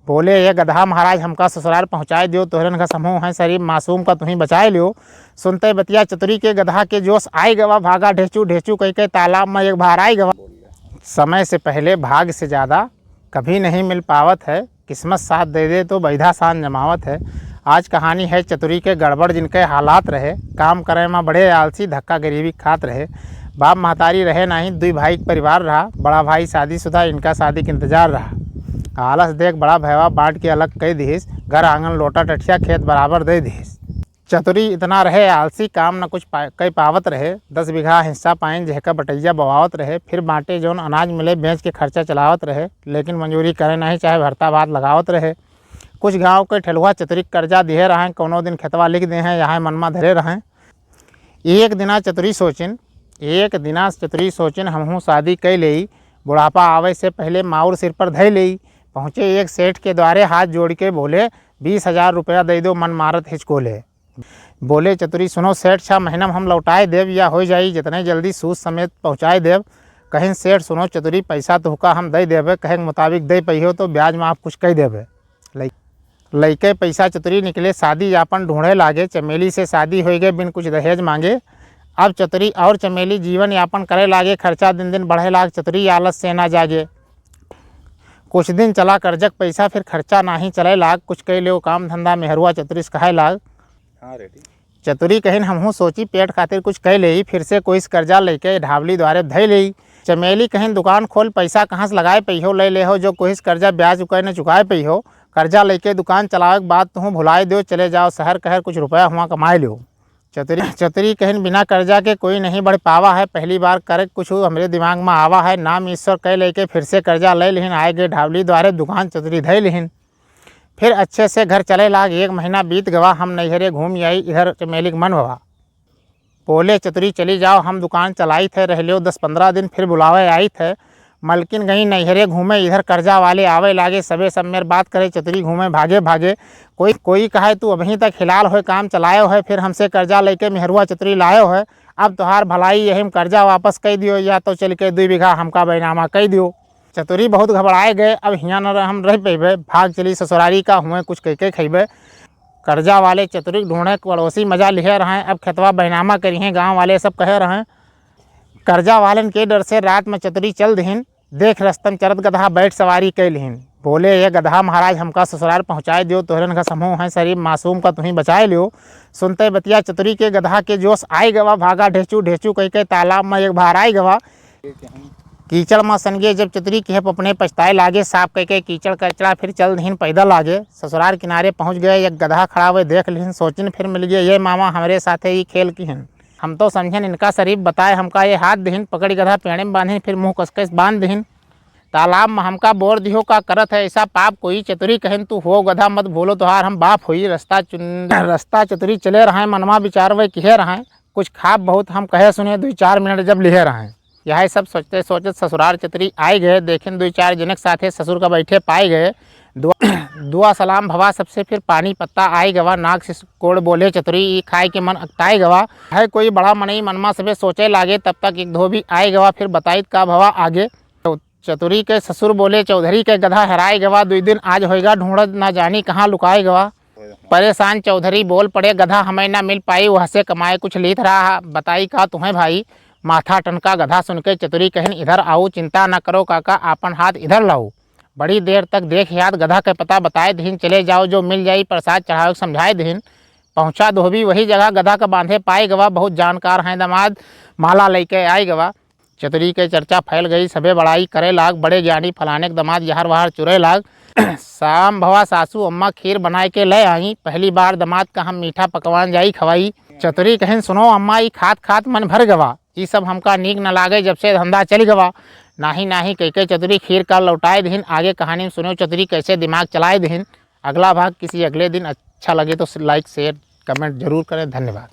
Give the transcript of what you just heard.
बोले ये गधा महाराज हमका ससुराल पहुँचाए दियो, तोहरन का समूह है शरीफ मासूम का तुम्हें बचाए लियो। सुनते बतिया चतुरी के गधा के जोश आई गवा, भागा ढेचू ढेचू कह के तालाब में एक बार आई गवा। समय से पहले भाग से ज़्यादा कभी नहीं मिल पावत है, किस्मत साथ दे दे तो बैधा सान जमावत है। आज कहानी है चतुरी के गड़बड़ जिनके हालात रहे, काम करे में बड़े आलसी धक्का गरीबी खात रहे। बाप महतारी रहे नहीं, दुई भाई परिवार रहा, बड़ा भाई शादीशुदा इनका शादी के इंतजार रहा। आलस देख बड़ा भैवा बांट के अलग कह दीस, घर आंगन लोटा टठिया खेत बराबर दे दीस। चतुरी इतना रहे आलसी, काम न कुछ कई पावत रहे। 10 बीघा हिस्सा पाइन जहका बटैया बवावत रहे, फिर बांटे जौन अनाज मिले बेच के खर्चा चलावत रहे। लेकिन मंजूरी करे नहीं चाहे भरता भात लगावत रहे। कुछ गांव के ठेलुआ चतुरी कर्जा दिए रहें, कोनो दिन खेतवा लिख दे हैं, यहाँ मनमा धरे रहें। एक दिना चतुरी सोचिन हमहूँ शादी कई लेई, बुढ़ापा आवे से पहले माउर सिर पर धै लेई। पहुँचे एक सेठ के द्वारे, हाथ जोड़ के बोले 20,000 रुपया दे दो, मन मारत हिचकोले। बोले चतुरी सुनो सेठ, 6 महीना में हम लौटाए देव या हो जाई जितने जल्दी सूद समेत पहुँचाए देव। कहीं सेठ सुनो चतुरी पैसा तुहका हम दे देवे, कहे के मुताबिक दे पहियो तो ब्याज में आप कुछ कह देवे। लइके पैसा चतुरी निकले शादी यापन ढूंढे लागे। चमेली से शादी हो गए बिन कुछ दहेज मांगे। अब चतुरी और चमेली जीवन यापन करे लागे, खर्चा दिन दिन बढ़े लाग, चतुरी आलस से ना जागे। कुछ दिन चला कर्जक पैसा, फिर खर्चा नाही चले लाग। कुछ कह लो काम धंधा मेहरुआ चतुरी से कहे लाग। चतुरी कहिन हमहूँ सोची पेट खातिर कुछ कह ले, फिर से कोई कर्जा लेके ढावली द्वारे धै ले। चमेली कहिन दुकान खोल, पैसा कहाँ से लगाए पहियो, ले हो जो कोई कर्जा ब्याज चुकाए न चुकाए पहियो। कर्जा लेके दुकान चलावे के बाद तुम भुलाए दो, चले जाओ शहर कहर कुछ रुपया हुआ कमाए लो। चतुरी कहिन बिना कर्जा के कोई नहीं बढ़ पावा है, पहली बार करे कुछ हमरे दिमाग में आवा है। नाम ईश्वर कह लेके फिर से कर्जा ले लिहिन, आए गए ढावली द्वारे दुकान चतुरी धै लिहिन। फिर अच्छे से घर चले लाग। 1 महीना बीत गवा, हम नैहरे घूम आई, इधर चमेली मन भवा। बोले चतुरी चली जाओ, हम दुकान चलाई थे, रह लियो 10-15 दिन, फिर बुलावे आई थे। मलकिन गई नैहरे घूमे, इधर कर्जा वाले आवे लागे, सबे सब मेरे बात करे। चतुरी घूमे भागे भागे, कोई कहे तू अभी तक हिलाल हो काम चलायो है, फिर हमसे कर्जा लेके मेहरुआ चतुरी लायो है। अब तोहार भलाई यही कर्जा वापस कह दियो, या तो चल के 2 बीघा हमका बैनामा कह दियो। चतुरी बहुत घबराए गए, अब हियाँ न हम रह पेबे, भाग चली ससुरारी का हुए कुछ कह के खैबे। कर्जा वाले चतुरी ढूंढे पड़ोसी मजा लिहे रहें, अब खेतवा बैनामा करिए, गाँव वाले सब कहे रहें। कर्जा वालन के डर से रात में चतुरी चल दहिन, देख रस्तम चरत गधा बैठ सवारी कह लिहिन। बोले ये गधा महाराज हमका ससुराल पहुँचाए दियो, तोहरन का समूह है शरीफ मासूम का तुम्हें बचाए लियो। सुनते बतिया चतुरी के गधा के जोश आई गवा, भागा ढेचू ढेचू कह के तालाब में एक बार आई गवा। कीचड़ में सनगे जब चतुरी के अपने पछताए लागे, साफ कह के कीचड़ कचड़ा फिर चल दहिन पैदल आगे। ससुराल किनारे पहुँच गए, एक गधा खड़ा हुए देख लिहिन, सोचिन फिर मिल गए ये मामा हमारे साथे ही खेल किहन। हम तो समझन इनका शरीफ बताए, हमका ये हाथ दहिन, पकड़ी गधा पेड़े में बांधिन, फिर मुँह कसकस बांध दहिन। तालाब में हमका बोर दिहो का करत है ऐसा पाप कोई। चतुरी कहिन तू हो गधा मत भूलो तोहार हम बाप होई। रास्ता चतुरी चले रहें, मनवा विचार वे कहे रहें, कुछ खाप बहुत हम कहे सुने 2-4 मिनट जब लिहे रहें। यही सब सोचते सोचते ससुराल चतुरी आए गए, देखें 2-4 जनक साथे ससुर का बैठे पाए गए। दुआ सलाम भवा सबसे, फिर पानी पत्ता आई गवा। नाक से कोड़ बोले चतुरी खाए के मन अकताए गवा है, कोई बड़ा मनई मनमा सबे सोचे लागे। तब तक एक धोबी आए गवा, फिर बताइत का भवा आगे। चतुरी के ससुर बोले चौधरी के गधा हराए गवा, 2 दिन आज होएगा ढूंढत ना जानी कहाँ लुकाए गवा। परेशान चौधरी बोल पड़े गधा हमें ना मिल पाई, वहाँ से कमाए कुछ लीथ रहा, बताई का तुम्हें भाई। माथा टनका गधा सुन के चतुरी कहन इधर आओ, चिंता न करो काका, आपन हाथ इधर लाओ। बड़ी देर तक देख याद गधा का पता बताए दहिन, चले जाओ जो मिल जाई प्रसाद चढ़ाओ समझाए दहिन। पहुँचा धोबी वही जगह गधा का बांधे पाए गवा, बहुत जानकार हैं दामाद, माला लेके आए गवा। चतुरी के चर्चा फैल गई, सबे बड़ाई करे लाग, बड़े ज्ञानी फलाने के दामाद यहर वहार चुरे लाग। शाम भवा सासू अम्मा खीर बनाए के ले आई, पहली बार दामाद का हम मीठा पकवान जाई खवाई। चतुरी कहिन सुनो अम्मा ई खात खात मन भर गवा, ये सब हमका नीक न लागे जब से धंधा चल गवा। नाही कह के चतुरी खीर का लौटाए दहिन। आगे कहानी में सुनो चतुरी कैसे दिमाग चलाए दहिन। अगला भाग किसी अगले दिन। अच्छा लगे तो लाइक शेयर कमेंट जरूर करें। धन्यवाद।